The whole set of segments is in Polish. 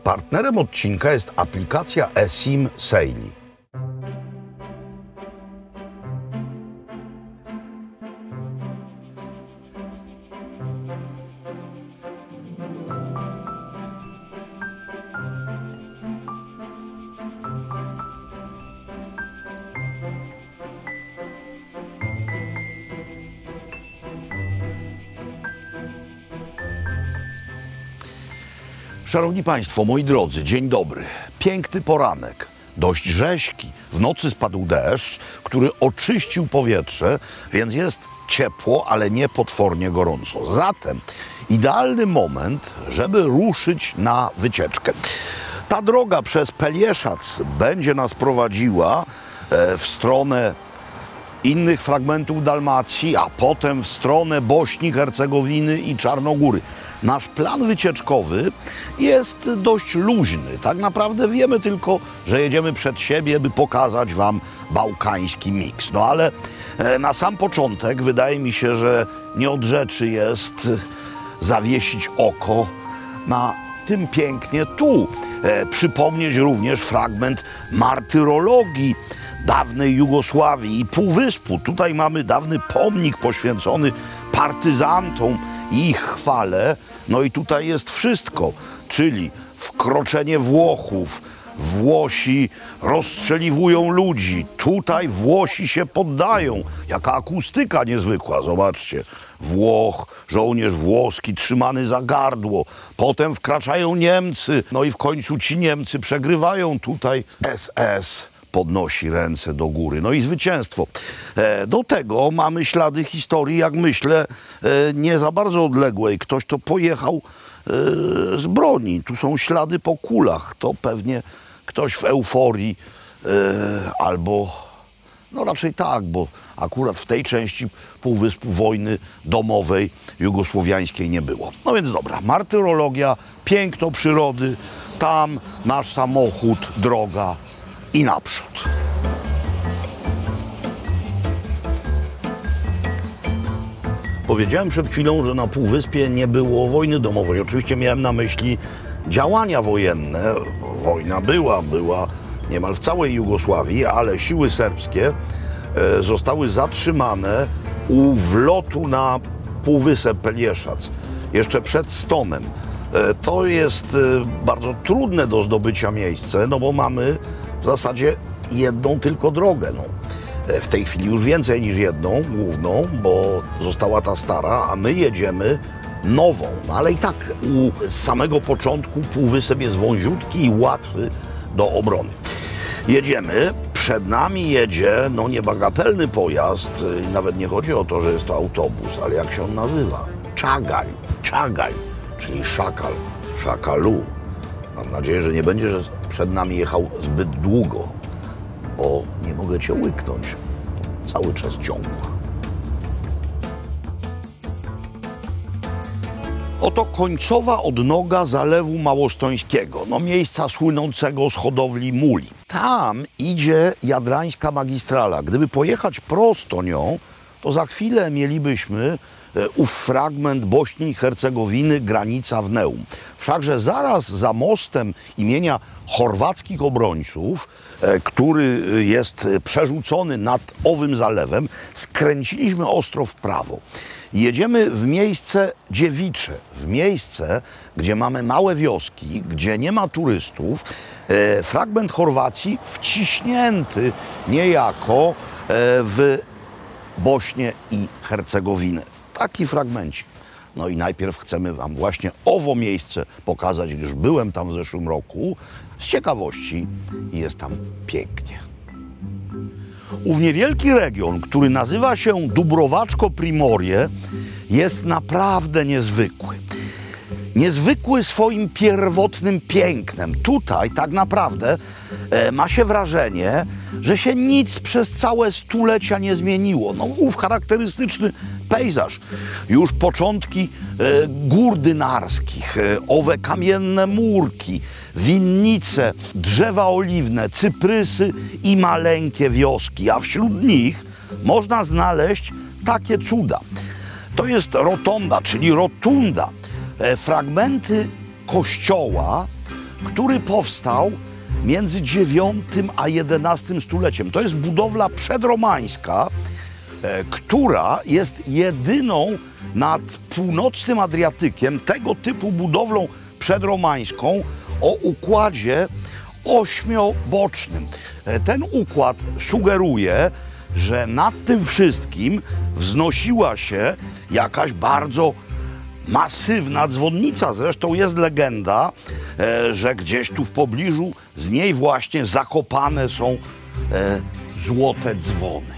Partnerem odcinka jest aplikacja eSIM Saily. Szanowni Państwo, moi drodzy, dzień dobry. Piękny poranek, dość rzeźki. W nocy spadł deszcz, który oczyścił powietrze, więc jest ciepło, ale nie potwornie gorąco. Zatem idealny moment, żeby ruszyć na wycieczkę. Ta droga przez Pelieszac będzie nas prowadziła w stronę innych fragmentów Dalmacji, a potem w stronę Bośni, Hercegowiny i Czarnogóry. Nasz plan wycieczkowy jest dość luźny. Tak naprawdę wiemy tylko, że jedziemy przed siebie, by pokazać Wam bałkański miks. No ale na sam początek wydaje mi się, że nie od rzeczy jest zawiesić oko na tym pięknie tu. Przypomnieć również fragment martyrologii dawnej Jugosławii i Półwyspu. Tutaj mamy dawny pomnik poświęcony partyzantom i ich chwale. No i tutaj jest wszystko, czyli wkroczenie Włochów. Włosi rozstrzeliwują ludzi. Tutaj Włosi się poddają. Jaka akustyka niezwykła, zobaczcie. Włoch, żołnierz włoski trzymany za gardło. Potem wkraczają Niemcy. No i w końcu ci Niemcy przegrywają. Tutaj SS podnosi ręce do góry. No i zwycięstwo. Do tego mamy ślady historii, jak myślę, nie za bardzo odległej. Ktoś to pojechał z broni. Tu są ślady po kulach. To pewnie ktoś w euforii albo, no raczej tak, bo akurat w tej części Półwyspu wojny domowej jugosłowiańskiej nie było. No więc dobra, martyrologia, piękno przyrody, tam nasz samochód, droga i naprzód. Powiedziałem przed chwilą, że na Półwyspie nie było wojny domowej. Oczywiście miałem na myśli działania wojenne. Wojna była niemal w całej Jugosławii, ale siły serbskie zostały zatrzymane u wlotu na Półwysep Pelieszac, jeszcze przed Stonem. To jest bardzo trudne do zdobycia miejsce, no bo mamy w zasadzie jedną tylko drogę. No. W tej chwili już więcej niż jedną, główną, bo została ta stara, a my jedziemy nową. No ale i tak z samego początku Półwysep jest wąziutki i łatwy do obrony. Jedziemy, przed nami jedzie no niebagatelny pojazd, nawet nie chodzi o to, że jest to autobus, ale jak się on nazywa? Czagaj, czyli szakal, szakalu. Mam nadzieję, że nie będzie, że przed nami jechał zbyt długo, bo nie mogę cię łyknąć. Cały czas ciągła. Oto końcowa odnoga Zalewu Małostońskiego, no miejsca słynącego z hodowli muli. Tam idzie Jadrańska magistrala. Gdyby pojechać prosto nią, to za chwilę mielibyśmy ów fragment Bośni i Hercegowiny, granica w Neum. Wszakże zaraz za mostem imienia chorwackich obrońców, który jest przerzucony nad owym zalewem, skręciliśmy ostro w prawo. Jedziemy w miejsce dziewicze, w miejsce, gdzie mamy małe wioski, gdzie nie ma turystów. Fragment Chorwacji wciśnięty niejako w Bośnię i Hercegowinę. Taki fragmencik. No i najpierw chcemy Wam właśnie owo miejsce pokazać, gdyż byłem tam w zeszłym roku z ciekawości i jest tam pięknie. Ów niewielki region, który nazywa się Dubrovačko Primorje, jest naprawdę niezwykły. Niezwykły swoim pierwotnym pięknem. Tutaj tak naprawdę ma się wrażenie, że się nic przez całe stulecia nie zmieniło. No, ów charakterystyczny pejzaż. Już początki gór dynarskich, owe kamienne murki, winnice, drzewa oliwne, cyprysy i maleńkie wioski, a wśród nich można znaleźć takie cuda. To jest rotonda, czyli rotunda. Fragmenty kościoła który powstał między IX a XI stuleciem. To jest budowla przedromańska, która jest jedyną nad północnym Adriatykiem tego typu budowlą przedromańską o układzie ośmiobocznym. Ten układ sugeruje, że nad tym wszystkim wznosiła się jakaś bardzo masywna dzwonnica. Zresztą jest legenda, że gdzieś tu w pobliżu z niej właśnie zakopane są złote dzwony.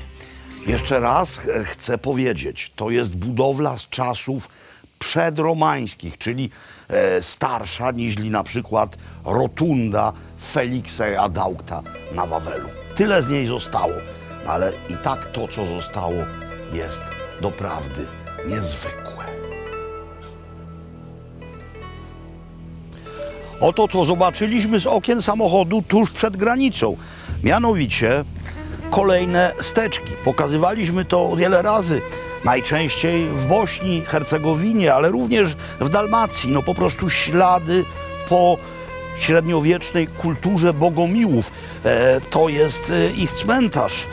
Jeszcze raz chcę powiedzieć, to jest budowla z czasów przedromańskich, czyli starsza niż na przykład rotunda Feliksa i Adaukta na Wawelu. Tyle z niej zostało, ale i tak to, co zostało, jest doprawdy niezwykłe. Oto, co zobaczyliśmy z okien samochodu tuż przed granicą. Mianowicie kolejne steczki. Pokazywaliśmy to wiele razy. Najczęściej w Bośni, Hercegowinie, ale również w Dalmacji. No po prostu ślady po średniowiecznej kulturze Bogomiłów. To jest ich cmentarz.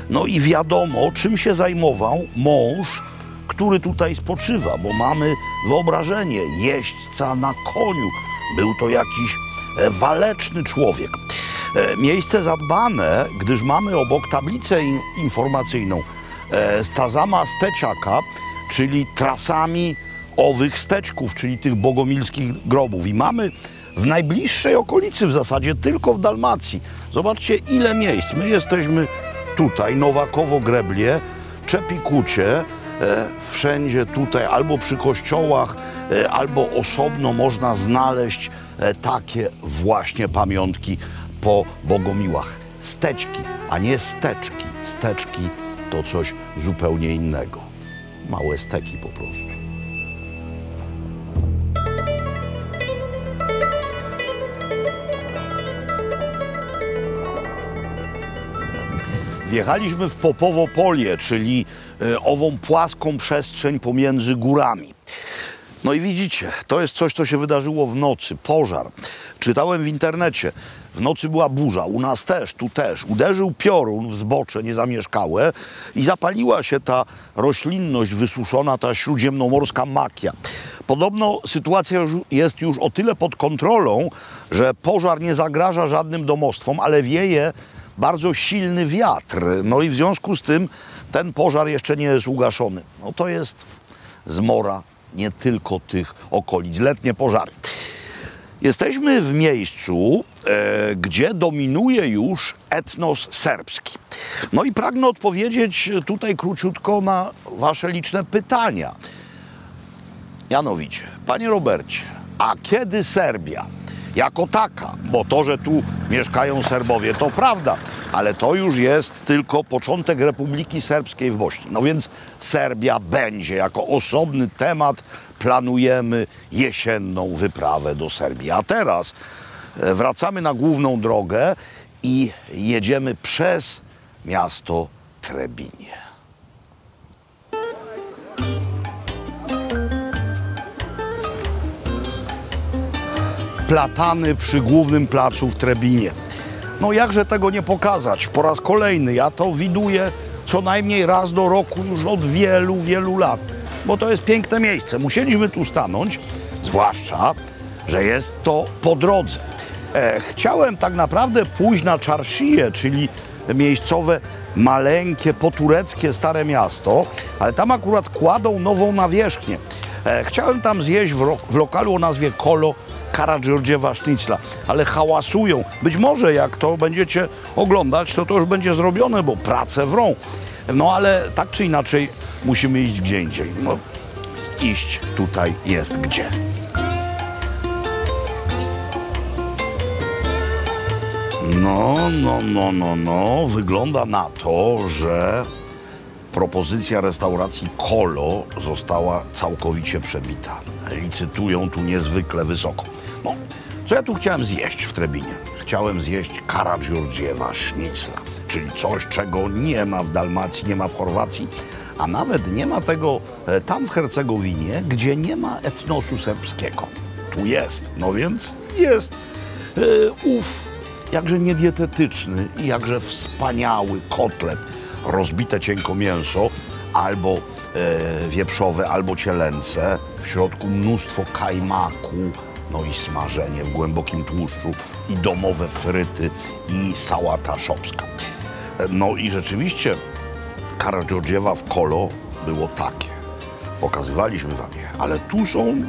No i wiadomo, czym się zajmował mąż, który tutaj spoczywa, bo mamy wyobrażenie jeźdźca na koniu. Był to jakiś waleczny człowiek. Miejsce zadbane, gdyż mamy obok tablicę informacyjną Stazama Steciaka, czyli trasami owych steczków, czyli tych bogomilskich grobów. I mamy w najbliższej okolicy, w zasadzie tylko w Dalmacji. Zobaczcie, ile miejsc. My jesteśmy tutaj, Nowakowo-Greblie, Czepikucie, wszędzie tutaj albo przy kościołach, albo osobno można znaleźć takie właśnie pamiątki po Bogomiłach. Steczki, a nie steczki. Steczki to coś zupełnie innego. Małe steki po prostu. Wjechaliśmy w Popowo Polje, czyli ową płaską przestrzeń pomiędzy górami. No i widzicie, to jest coś, co się wydarzyło w nocy. Pożar. Czytałem w internecie. W nocy była burza, u nas też, tu też. Uderzył piorun w zbocze niezamieszkałe i zapaliła się ta roślinność wysuszona, ta śródziemnomorska makia. Podobno sytuacja jest już o tyle pod kontrolą, że pożar nie zagraża żadnym domostwom, ale wieje bardzo silny wiatr. No i w związku z tym ten pożar jeszcze nie jest ugaszony. No to jest zmora nie tylko tych okolic, letnie pożary. Jesteśmy w miejscu, gdzie dominuje już etnos serbski. No i pragnę odpowiedzieć tutaj króciutko na wasze liczne pytania. Mianowicie, panie Robercie, a kiedy Serbia jako taka, bo to, że tu mieszkają Serbowie, to prawda, ale to już jest tylko początek Republiki Serbskiej w Bośni. No więc Serbia będzie jako osobny temat. Planujemy jesienną wyprawę do Serbii. A teraz wracamy na główną drogę i jedziemy przez miasto Trebinie. Platany przy głównym placu w Trebinie. No jakże tego nie pokazać? Po raz kolejny ja to widuję co najmniej raz do roku już od wielu, wielu lat. Bo to jest piękne miejsce. Musieliśmy tu stanąć, zwłaszcza, że jest to po drodze. Chciałem tak naprawdę pójść na Czarşiję, czyli miejscowe, maleńkie, potureckie Stare Miasto, ale tam akurat kładą nową nawierzchnię. Chciałem tam zjeść w lokalu o nazwie Kolo Karadziordziewa Sznicla, ale hałasują. Być może jak to będziecie oglądać, to już będzie zrobione, bo prace wrą. No ale tak czy inaczej musimy iść gdzie indziej. No, iść tutaj jest gdzie. No. Wygląda na to, że propozycja restauracji Kolo została całkowicie przebita. Licytują tu niezwykle wysoko. No, co ja tu chciałem zjeść w Trebinie? Chciałem zjeść Karadziordziewa Sznicla, czyli coś, czego nie ma w Dalmacji, nie ma w Chorwacji, a nawet nie ma tego tam w Hercegowinie, gdzie nie ma etnosu serbskiego. Tu jest, no więc jest. Ów jakże niedietetyczny i jakże wspaniały kotlet, rozbite cienko mięso, albo wieprzowe, albo cielęce, w środku mnóstwo kajmaku, no i smażenie w głębokim tłuszczu i domowe fryty i sałata szopska. No i rzeczywiście Karagiordziewa w Kolo było takie. Pokazywaliśmy wam je, ale tu są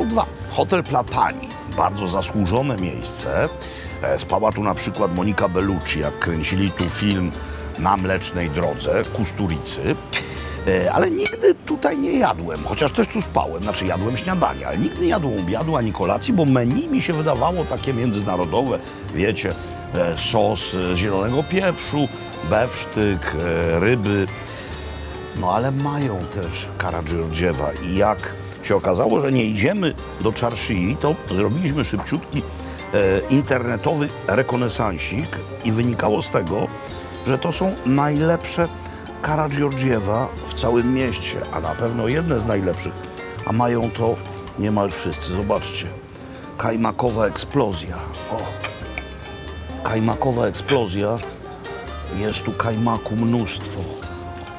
dwa. Hotel Platani, bardzo zasłużone miejsce. Spała tu na przykład Monika Bellucci, jak kręcili tu film Na Mlecznej Drodze, Kusturicy. Ale nigdy tutaj nie jadłem, chociaż też tu spałem, znaczy jadłem śniadanie, ale nigdy nie jadłem obiadu ani kolacji, bo menu mi się wydawało takie międzynarodowe, wiecie, sos z zielonego pieprzu, bewsztyk, ryby. No ale mają też Karagiordziewa i jak się okazało, że nie idziemy do Czarszyi, to zrobiliśmy szybciutki internetowy rekonesansik i wynikało z tego, że to są najlepsze Karagiordziewa w całym mieście, a na pewno jedne z najlepszych, a mają to niemal wszyscy. Zobaczcie, kajmakowa eksplozja. O, kajmakowa eksplozja, jest tu kajmaku mnóstwo,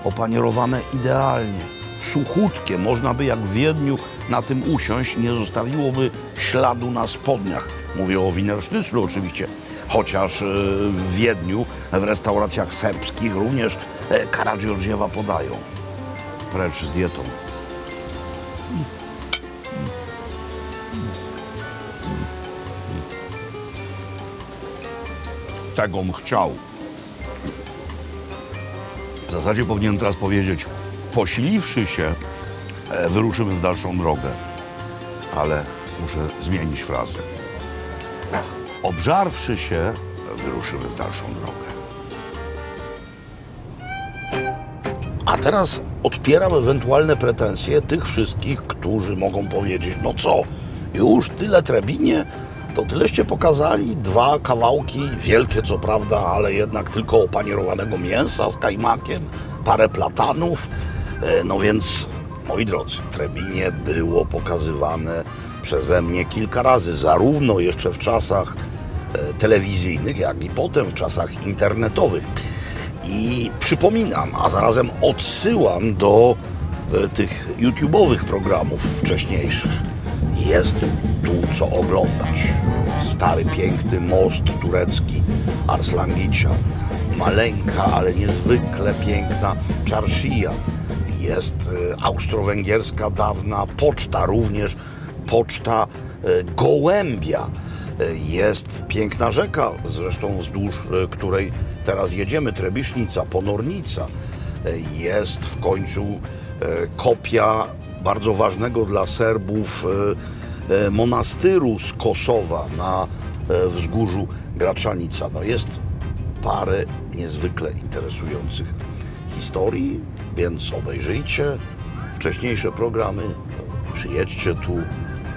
opanierowane idealnie, suchutkie, można by jak w Wiedniu na tym usiąść, nie zostawiłoby śladu na spodniach. Mówię o Wienersznyclu oczywiście, chociaż w Wiedniu, w restauracjach serbskich również Karagiordziewa podają. Precz z dietą. Tego bym chciał. W zasadzie powinienem teraz powiedzieć, posiliwszy się, wyruszymy w dalszą drogę. Ale muszę zmienić frazę. Obżarwszy się, wyruszymy w dalszą drogę. A teraz odpieram ewentualne pretensje tych wszystkich, którzy mogą powiedzieć, no co, już tyle Trebinie, to tyleście pokazali, 2 kawałki, wielkie co prawda, ale jednak tylko opanierowanego mięsa z kajmakiem, parę platanów. No więc, moi drodzy, Trebinie było pokazywane przeze mnie kilka razy, zarówno jeszcze w czasach telewizyjnych, jak i potem w czasach internetowych. I przypominam, a zarazem odsyłam do tych YouTube'owych programów wcześniejszych. Jest tu co oglądać. Stary, piękny most turecki Arslangicia. Maleńka, ale niezwykle piękna Czarszija. Jest austro-węgierska dawna poczta, również poczta Gołębia. Jest piękna rzeka, zresztą wzdłuż której teraz jedziemy, Trebisznica, Ponornica. Jest w końcu kopia bardzo ważnego dla Serbów monastyru z Kosowa na wzgórzu Graczanica. No jest parę niezwykle interesujących historii, więc obejrzyjcie wcześniejsze programy, przyjedźcie tu,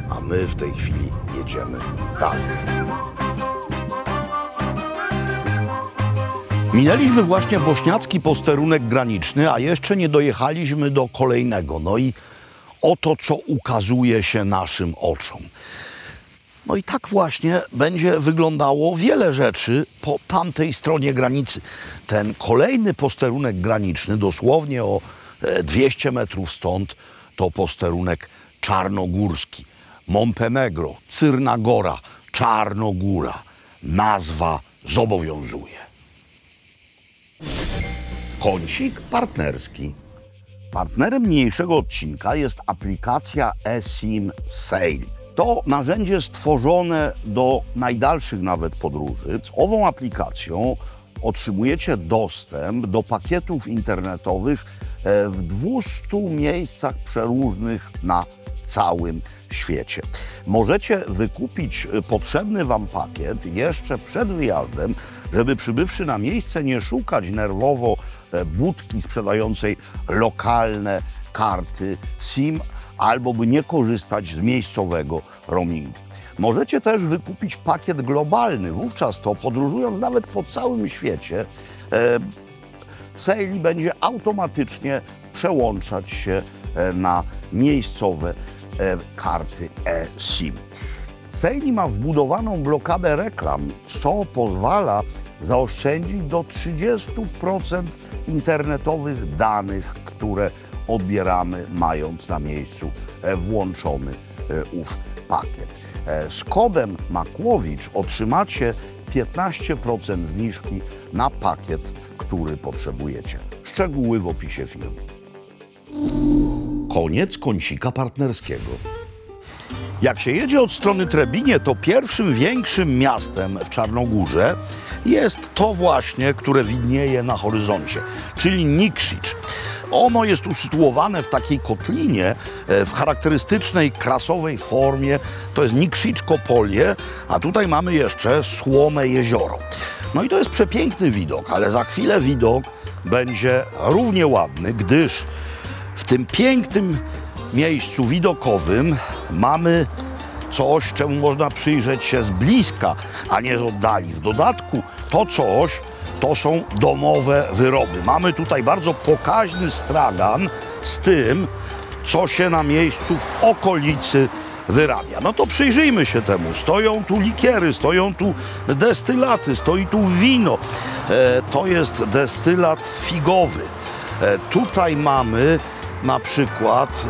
a my w tej chwili jedziemy dalej. Minęliśmy właśnie bośniacki posterunek graniczny, a jeszcze nie dojechaliśmy do kolejnego. No i oto, co ukazuje się naszym oczom. No i tak właśnie będzie wyglądało wiele rzeczy po tamtej stronie granicy. Ten kolejny posterunek graniczny, dosłownie o 200 metrów stąd, to posterunek czarnogórski. Montenegro, Cyrna Gora, Czarnogóra. Nazwa zobowiązuje. Kącik partnerski. Partnerem niniejszego odcinka jest aplikacja eSIM Sail. To narzędzie stworzone do najdalszych nawet podróży. Z ową aplikacją otrzymujecie dostęp do pakietów internetowych w 200 miejscach przeróżnych na całym świecie. Możecie wykupić potrzebny wam pakiet jeszcze przed wyjazdem, żeby przybywszy na miejsce nie szukać nerwowo budki sprzedającej lokalne karty SIM albo by nie korzystać z miejscowego roamingu. Możecie też wykupić pakiet globalny. Wówczas to, podróżując nawet po całym świecie, Sail będzie automatycznie przełączać się na miejscowe karty eSIM. Sejli ma wbudowaną blokadę reklam, co pozwala zaoszczędzić do 30% internetowych danych, które odbieramy, mając na miejscu włączony ów pakiet. Z kodem Makłowicz otrzymacie 15% zniżki na pakiet, który potrzebujecie. Szczegóły w opisie filmu. Koniec kącika partnerskiego. Jak się jedzie od strony Trebinie, to pierwszym większym miastem w Czarnogórze jest to właśnie, które widnieje na horyzoncie, czyli Nikšić. Ono jest usytuowane w takiej kotlinie w charakterystycznej krasowej formie. To jest Nikšićko Polje, a tutaj mamy jeszcze Słone jezioro. No i to jest przepiękny widok, ale za chwilę widok będzie równie ładny, gdyż w tym pięknym miejscu widokowym mamy coś, czemu można przyjrzeć się z bliska, a nie z oddali. W dodatku to coś to są domowe wyroby. Mamy tutaj bardzo pokaźny stragan z tym, co się na miejscu w okolicy wyrabia. No to przyjrzyjmy się temu. Stoją tu likiery, stoją tu destylaty, stoi tu wino. To jest destylat figowy. Tutaj mamy na przykład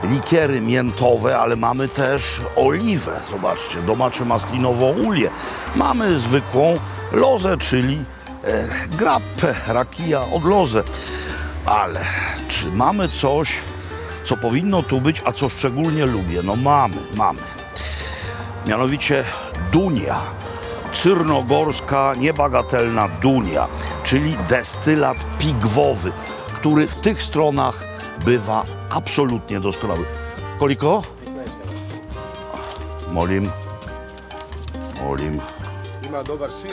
likiery miętowe, ale mamy też oliwę. Zobaczcie, domacze maslinową ulię. Mamy zwykłą lozę, czyli grappę, rakija od lozę. Ale czy mamy coś, co powinno tu być, a co szczególnie lubię? No mamy. Mianowicie dunia. Cyrnogorska, niebagatelna dunia, czyli destylat pigwowy, który w tych stronach bywa absolutnie doskonały. Koliko? 15. Molim. Ima dobar sir.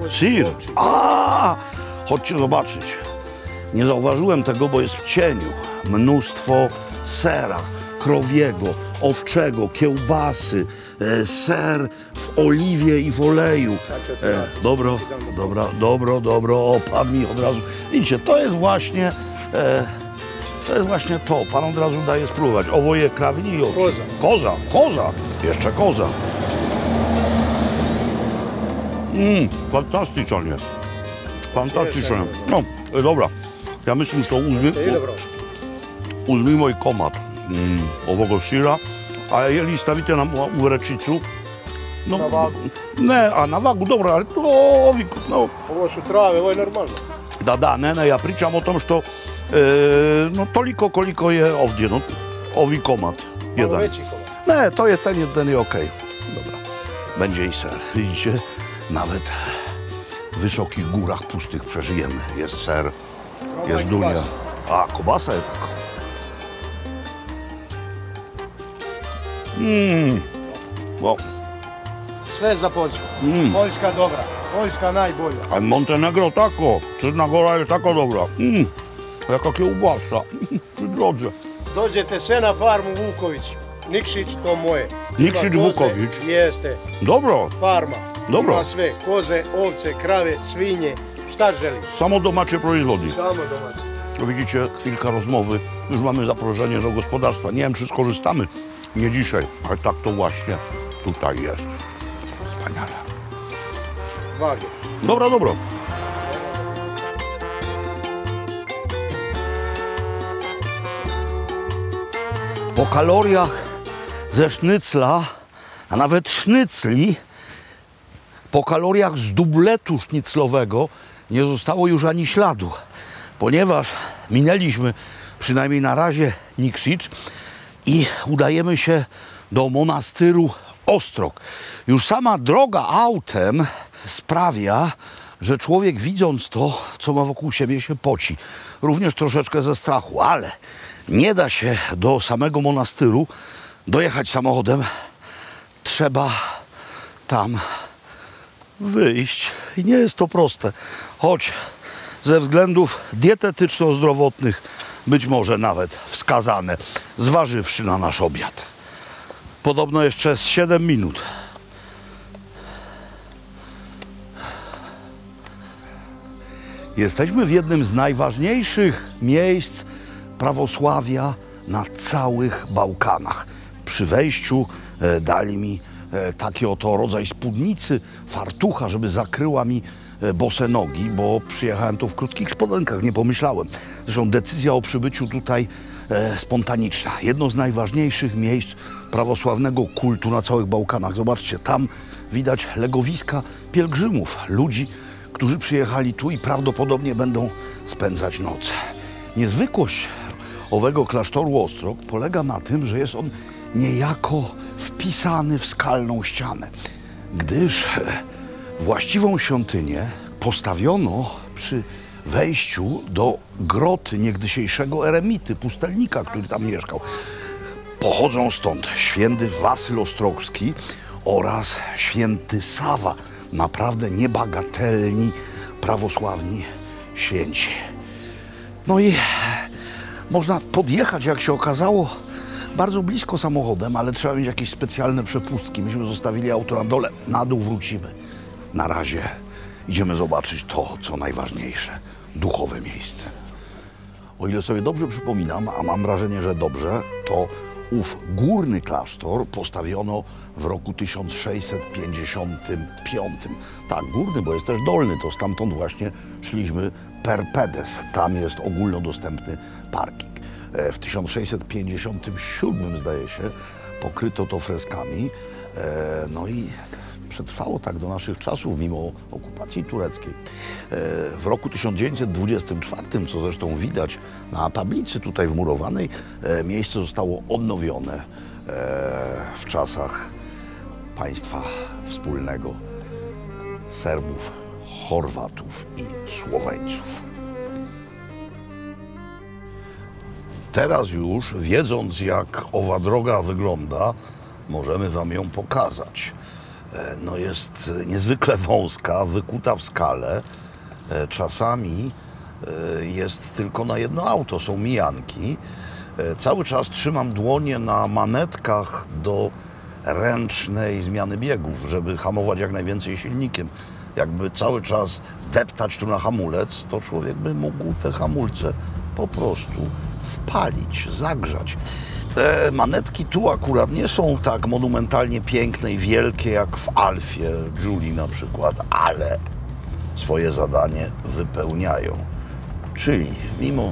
Sir. Chodźcie zobaczyć. Nie zauważyłem tego, bo jest w cieniu. Mnóstwo sera krowiego, owczego, kiełbasy, ser w oliwie i w oleju. Dobro, padł mi od razu. Widzicie, to jest właśnie to. Pan od razu daje spróbować. Owoje krawni i owczy. Koza. Jeszcze koza. Fantastycznie. No, dobra. Ja myślę, że to uzmi mój komad ovoga sira, a jeli stavite na u vrećicu. No, na vagu. Ne, a na vagu, dobro, ali to no. Ovo su trave, ovo je normalno. Da, ne, ja pričam o tom što no toliko koliko je ovdje, no, ovi komad. Malo veći komad. Ne, to je ten je okej. Dobra, będzie i ser. Widzicie, nawet w wysokich górach pustych przeżyjemy. Jest ser, jest dunia. A, kobasa je tako. Wow. Sve za Poljsku. Poljska dobra. Poljska najbolja. A Montenegro tako. Crna Gora je tako dobra. Jaka kiełbasa. Przy drodze. Dođete sve na farmu Vuković. Nikšić, to moje. Nikšić Ima koze, Vuković. Jeste. Dobro. Farma. Dobro. Ima sve. Koze, ovce, krave, svinje. Šta želiš? Samo domacie proizvody. Samo domaće. Widzicie, chwilka rozmowy. Już mamy zaproszenie do gospodarstwa. Nie wiem, czy skorzystamy. Nie dzisiaj, ale tak to właśnie tutaj jest. Wspaniale. Vage. Dobro. Po kaloriach ze sznycla, a nawet sznycli, po kaloriach z dubletu sznyclowego nie zostało już ani śladu, ponieważ minęliśmy przynajmniej na razie Nikšić i udajemy się do monastyru Ostrog. Już sama droga autem sprawia, że człowiek widząc to, co ma wokół siebie, się poci. Również troszeczkę ze strachu, ale nie da się do samego monastyru dojechać samochodem. Trzeba tam wyjść i nie jest to proste, choć ze względów dietetyczno-zdrowotnych być może nawet wskazane, zważywszy na nasz obiad. Podobno jeszcze z 7 minut. Jesteśmy w jednym z najważniejszych miejsc prawosławia na całych Bałkanach. Przy wejściu dali mi taki oto rodzaj spódnicy, fartucha, żeby zakryła mi bose nogi, bo przyjechałem tu w krótkich spodenkach, nie pomyślałem. Zresztą decyzja o przybyciu tutaj spontaniczna. Jedno z najważniejszych miejsc prawosławnego kultu na całych Bałkanach. Zobaczcie, tam widać legowiska pielgrzymów, ludzi, którzy przyjechali tu i prawdopodobnie będą spędzać noc. Niezwykłość owego klasztoru Ostrog polega na tym, że jest on niejako wpisany w skalną ścianę, gdyż właściwą świątynię postawiono przy wejściu do groty niegdysiejszego eremity, pustelnika, który tam mieszkał. Pochodzą stąd święty Wasyl Ostrogski oraz święty Sawa, naprawdę niebagatelni, prawosławni święci. No i można podjechać, jak się okazało, bardzo blisko samochodem, ale trzeba mieć jakieś specjalne przepustki. Myśmy zostawili auto na dole, na dół wrócimy. Na razie idziemy zobaczyć to, co najważniejsze, duchowe miejsce. O ile sobie dobrze przypominam, a mam wrażenie, że dobrze, to ów górny klasztor postawiono w roku 1655. Tak, górny, bo jest też dolny, to stamtąd właśnie szliśmy per pedes. Tam jest ogólnodostępny parking. W 1657, zdaje się, pokryto to freskami, no i przetrwało tak do naszych czasów, mimo okupacji tureckiej. W roku 1924, co zresztą widać na tablicy tutaj wmurowanej, miejsce zostało odnowione w czasach państwa wspólnego Serbów, Chorwatów i Słoweńców. Teraz już, wiedząc, jak owa droga wygląda, możemy wam ją pokazać. No jest niezwykle wąska, wykuta w skale. Czasami jest tylko na jedno auto, są mijanki. Cały czas trzymam dłonie na manetkach do ręcznej zmiany biegów, żeby hamować jak najwięcej silnikiem. Jakby cały czas deptać tu na hamulec, to człowiek by mógł te hamulce po prostu spalić, zagrzać. Te manetki tu akurat nie są tak monumentalnie piękne i wielkie jak w Alfie Giulii na przykład, ale swoje zadanie wypełniają. Czyli mimo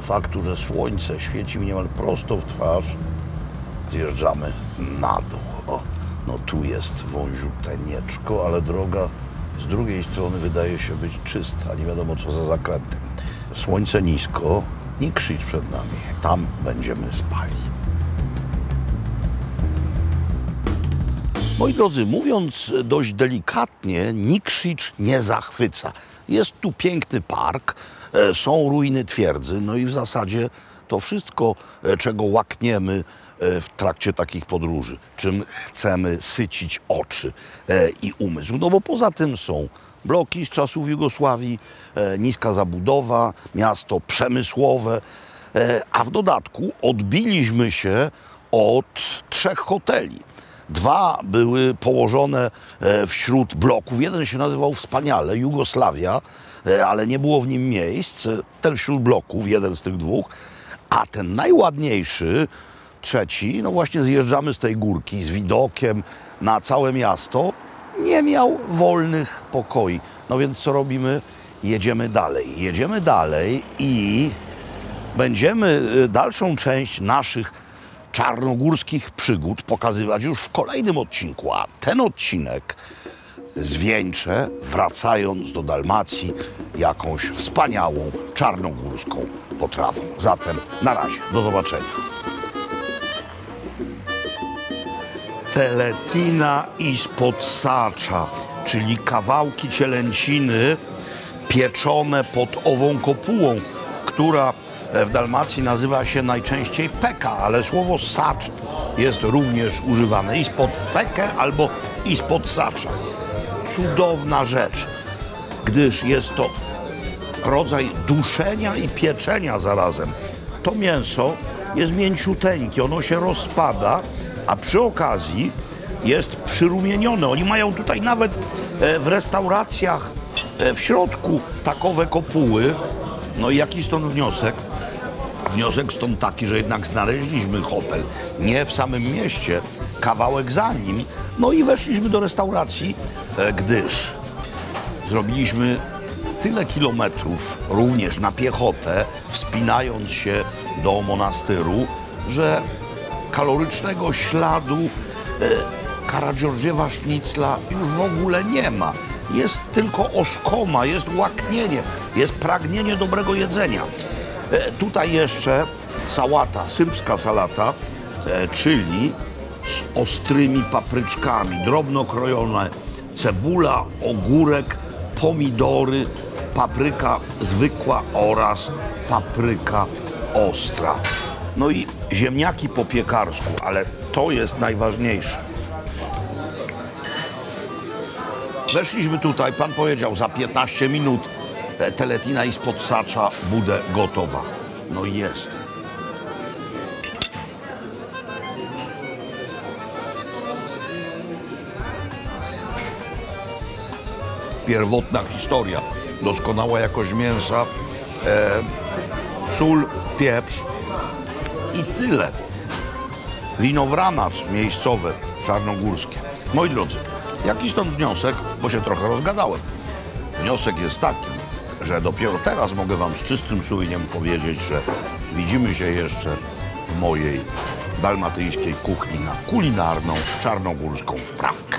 faktu, że słońce świeci mi niemal prosto w twarz, zjeżdżamy na dół. O, no tu jest wąziuteńeczko, ale droga z drugiej strony wydaje się być czysta, nie wiadomo co za zakrętem. Słońce nisko, nie krzycz przed nami, tam będziemy spali. Moi drodzy, mówiąc dość delikatnie, Nikšić nie zachwyca. Jest tu piękny park, są ruiny twierdzy, no i w zasadzie to wszystko, czego łakniemy w trakcie takich podróży, czym chcemy sycić oczy i umysł. No bo poza tym są bloki z czasów Jugosławii, niska zabudowa, miasto przemysłowe, a w dodatku odbiliśmy się od 3 hoteli. 2 były położone wśród bloków. Jeden się nazywał wspaniale Jugosławia, ale nie było w nim miejsc. Ten wśród bloków, jeden z tych 2, a ten najładniejszy, 3, no właśnie zjeżdżamy z tej górki z widokiem na całe miasto, nie miał wolnych pokoi. No więc co robimy? Jedziemy dalej. Jedziemy dalej i będziemy dalszą część naszych czarnogórskich przygód pokazywać już w kolejnym odcinku, a ten odcinek zwieńczę, wracając do Dalmacji, jakąś wspaniałą czarnogórską potrawą. Zatem na razie, do zobaczenia. Teletina ispod sacza, czyli kawałki cielęciny pieczone pod ową kopułą, która w Dalmacji nazywa się najczęściej peka, ale słowo sacz jest również używane ispod pekę albo ispod sacza. Cudowna rzecz, gdyż jest to rodzaj duszenia i pieczenia zarazem. To mięso jest mięciuteńkie, ono się rozpada, a przy okazji jest przyrumienione. Oni mają tutaj nawet w restauracjach w środku takowe kopuły. No i jaki stąd wniosek? Wniosek stąd taki, że jednak znaleźliśmy hotel nie w samym mieście, kawałek za nim. No i weszliśmy do restauracji, gdyż zrobiliśmy tyle kilometrów, również na piechotę, wspinając się do monastyru, że kalorycznego śladu Karadżordziewa sznicla już w ogóle nie ma. Jest tylko oskoma, jest łaknienie, jest pragnienie dobrego jedzenia. Tutaj jeszcze sałata, sypska salata, czyli z ostrymi papryczkami, drobno krojone cebula, ogórek, pomidory, papryka zwykła oraz papryka ostra. No i ziemniaki po piekarsku, ale to jest najważniejsze. Weszliśmy tutaj, pan powiedział, za 15 minut teletina i spod sacza bude gotowa. No i jest. Pierwotna historia, doskonała jakość mięsa, sól, pieprz i tyle. Wino Wramac miejscowe, czarnogórskie. Moi drodzy, jaki stąd wniosek, bo się trochę rozgadałem. Wniosek jest taki, że dopiero teraz mogę wam z czystym sumieniem powiedzieć, że widzimy się jeszcze w mojej dalmatyjskiej kuchni na kulinarną, czarnogórską wprawkę.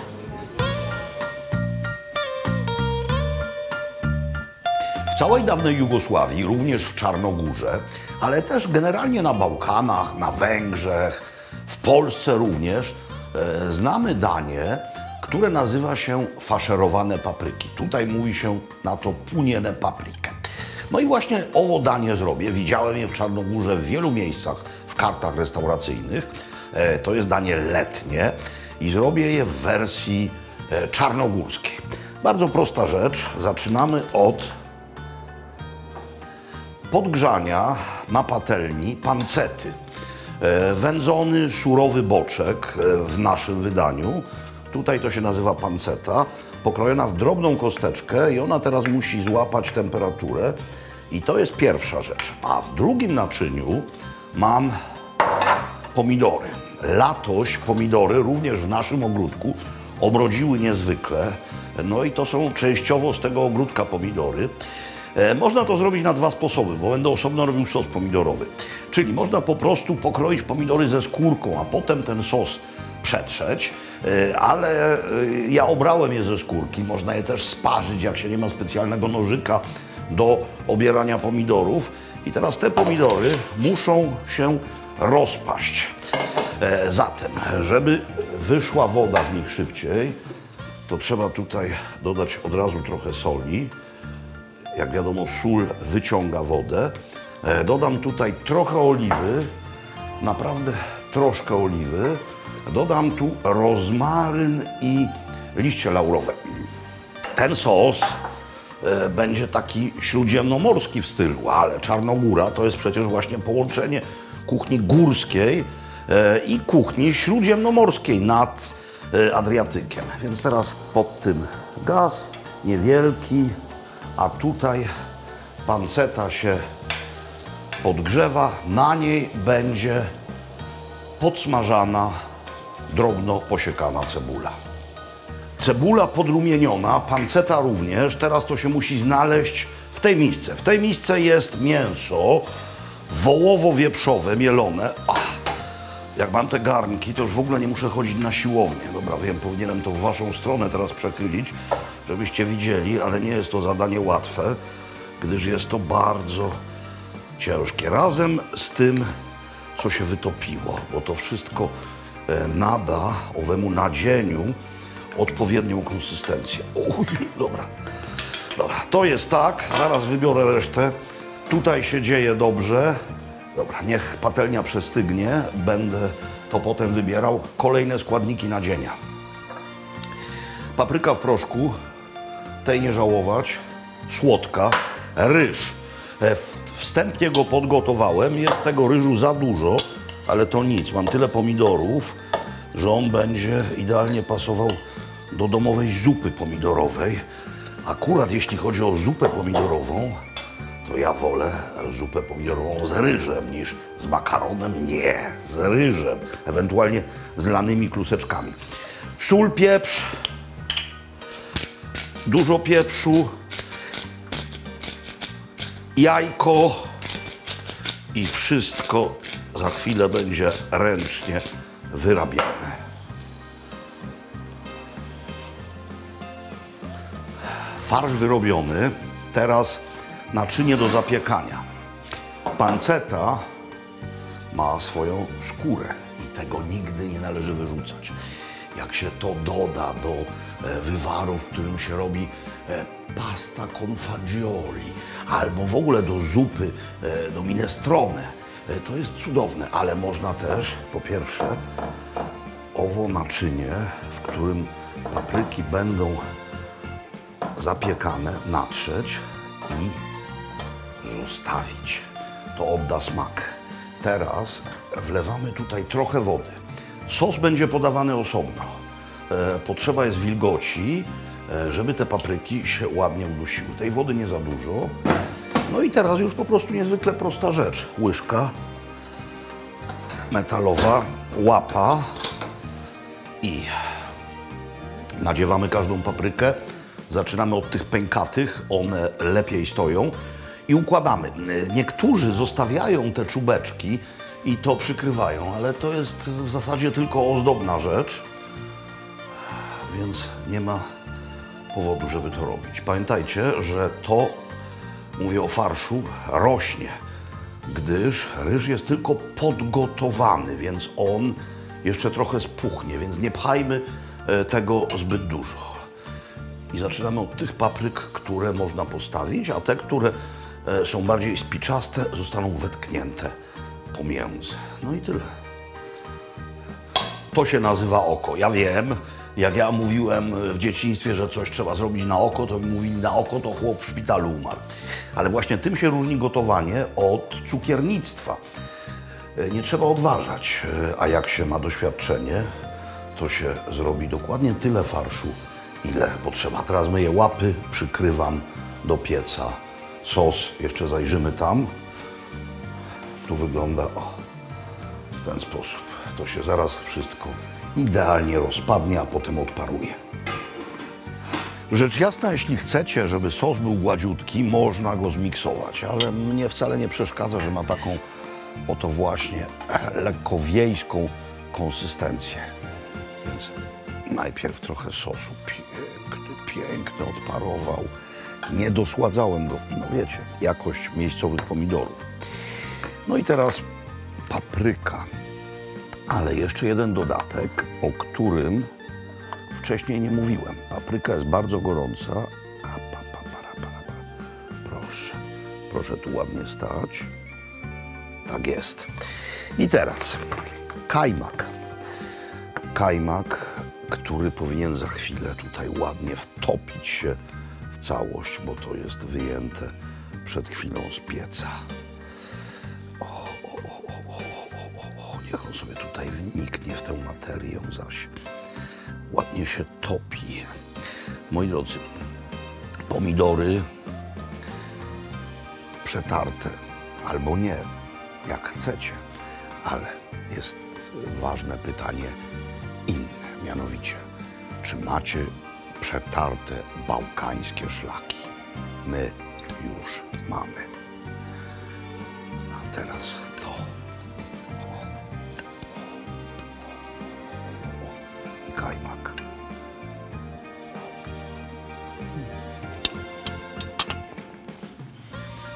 W całej dawnej Jugosławii, również w Czarnogórze, ale też generalnie na Bałkanach, na Węgrzech, w Polsce również, znamy danie, które nazywa się faszerowane papryki. Tutaj mówi się na to puniene paprikę. No i właśnie owo danie zrobię. Widziałem je w Czarnogórze w wielu miejscach, w kartach restauracyjnych. To jest danie letnie i zrobię je w wersji czarnogórskiej. Bardzo prosta rzecz. Zaczynamy od podgrzania na patelni pancety. Wędzony, surowy boczek w naszym wydaniu. Tutaj to się nazywa panceta, pokrojona w drobną kosteczkę i ona teraz musi złapać temperaturę. I to jest pierwsza rzecz. A w drugim naczyniu mam pomidory. Latoś pomidory również w naszym ogródku obrodziły niezwykle. No i to są częściowo z tego ogródka pomidory. Można to zrobić na dwa sposoby, bo będę osobno robił sos pomidorowy. Czyli można po prostu pokroić pomidory ze skórką, a potem ten sos przetrzeć, ale ja obrałem je ze skórki. Można je też sparzyć, jak się nie ma specjalnego nożyka do obierania pomidorów. I teraz te pomidory muszą się rozpaść. Zatem, żeby wyszła woda z nich szybciej, to trzeba tutaj dodać od razu trochę soli. Jak wiadomo, sól wyciąga wodę. Dodam tutaj trochę oliwy, naprawdę troszkę oliwy. Dodam tu rozmaryn i liście laurowe. Ten sos będzie taki śródziemnomorski w stylu, ale Czarnogóra to jest przecież właśnie połączenie kuchni górskiej i kuchni śródziemnomorskiej nad Adriatykiem. Więc teraz pod tym gaz niewielki, a tutaj panceta się podgrzewa, na niej będzie podsmażana, drobno posiekana cebula. Cebula podrumieniona, panceta również, teraz to się musi znaleźć w tej misce. W tej misce jest mięso wołowo-wieprzowe, mielone. Jak mam te garnki, to już w ogóle nie muszę chodzić na siłownię. Dobra, wiem, powinienem to w waszą stronę teraz przechylić, żebyście widzieli, ale nie jest to zadanie łatwe, gdyż jest to bardzo ciężkie. Razem z tym, co się wytopiło, bo to wszystko nada owemu nadzieniu odpowiednią konsystencję. Uj, dobra. Dobra, to jest tak, zaraz wybiorę resztę. Tutaj się dzieje dobrze. Dobra, niech patelnia przestygnie, będę to potem wybierał. Kolejne składniki nadzienia. Papryka w proszku, tej nie żałować, słodka, ryż. Wstępnie go podgotowałem, jest tego ryżu za dużo, ale to nic, mam tyle pomidorów, że on będzie idealnie pasował do domowej zupy pomidorowej. Akurat jeśli chodzi o zupę pomidorową, to ja wolę zupę pomidorową z ryżem niż z makaronem. Nie, z ryżem, ewentualnie z lanymi kluseczkami. Sól, pieprz, dużo pieprzu, jajko i wszystko za chwilę będzie ręcznie wyrabiane. Farsz wyrobiony, teraz naczynie do zapiekania. Panceta ma swoją skórę i tego nigdy nie należy wyrzucać. Jak się to doda do wywaru, w którym się robi pasta con fagioli, albo w ogóle do zupy, do minestrone, to jest cudowne, ale można też, po pierwsze, owo naczynie, w którym papryki będą zapiekane, natrzeć i zostawić. To odda smak. Teraz wlewamy tutaj trochę wody. Sos będzie podawany osobno. Potrzeba jest wilgoci, żeby te papryki się ładnie udusiły. Tej wody nie za dużo. No i teraz już po prostu niezwykle prosta rzecz. Łyżka metalowa, łapa i nadziewamy każdą paprykę. Zaczynamy od tych pękatych, one lepiej stoją i układamy. Niektórzy zostawiają te czubeczki i to przykrywają, ale to jest w zasadzie tylko ozdobna rzecz, więc nie ma powodu, żeby to robić. Pamiętajcie, że to, mówię o farszu, rośnie, gdyż ryż jest tylko podgotowany, więc on jeszcze trochę spuchnie, więc nie pchajmy tego zbyt dużo. I zaczynamy od tych papryk, które można postawić, a te, które są bardziej spiczaste, zostaną wetknięte pomiędzy. No i tyle. To się nazywa oko. Ja wiem, jak ja mówiłem w dzieciństwie, że coś trzeba zrobić na oko, to mi mówili na oko, to chłop w szpitalu umarł. Ale właśnie tym się różni gotowanie od cukiernictwa. Nie trzeba odważać, a jak się ma doświadczenie, to się zrobi dokładnie tyle farszu, ile potrzeba. Teraz myję łapy, przykrywam do pieca. Sos, jeszcze zajrzymy tam. Tu wygląda w ten sposób. To się zaraz wszystko idealnie rozpadnie, a potem odparuje. Rzecz jasna, jeśli chcecie, żeby sos był gładziutki, można go zmiksować, ale mnie wcale nie przeszkadza, że ma taką oto właśnie lekko wiejską konsystencję. Więc najpierw trochę sosu. Piękny, odparował. Nie dosładzałem go. No wiecie, jakość miejscowych pomidorów. No i teraz papryka. Ale jeszcze jeden dodatek, o którym wcześniej nie mówiłem. Papryka jest bardzo gorąca. Proszę. Proszę tu ładnie stać. Tak jest. I teraz kajmak. Kajmak, który powinien za chwilę tutaj ładnie wtopić się w całość, bo to jest wyjęte przed chwilą z pieca. Niech on sobie tutaj wniknie w tę materię, zaś ładnie się topi. Moi drodzy, pomidory przetarte albo nie, jak chcecie, ale jest ważne pytanie inne, mianowicie, czy macie przetarte bałkańskie szlaki? My już mamy. A teraz to. Kajmak.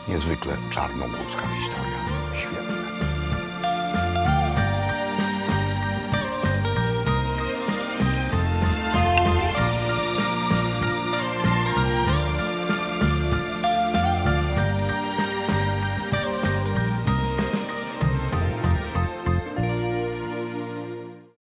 Niezwykle czarnogórska historia.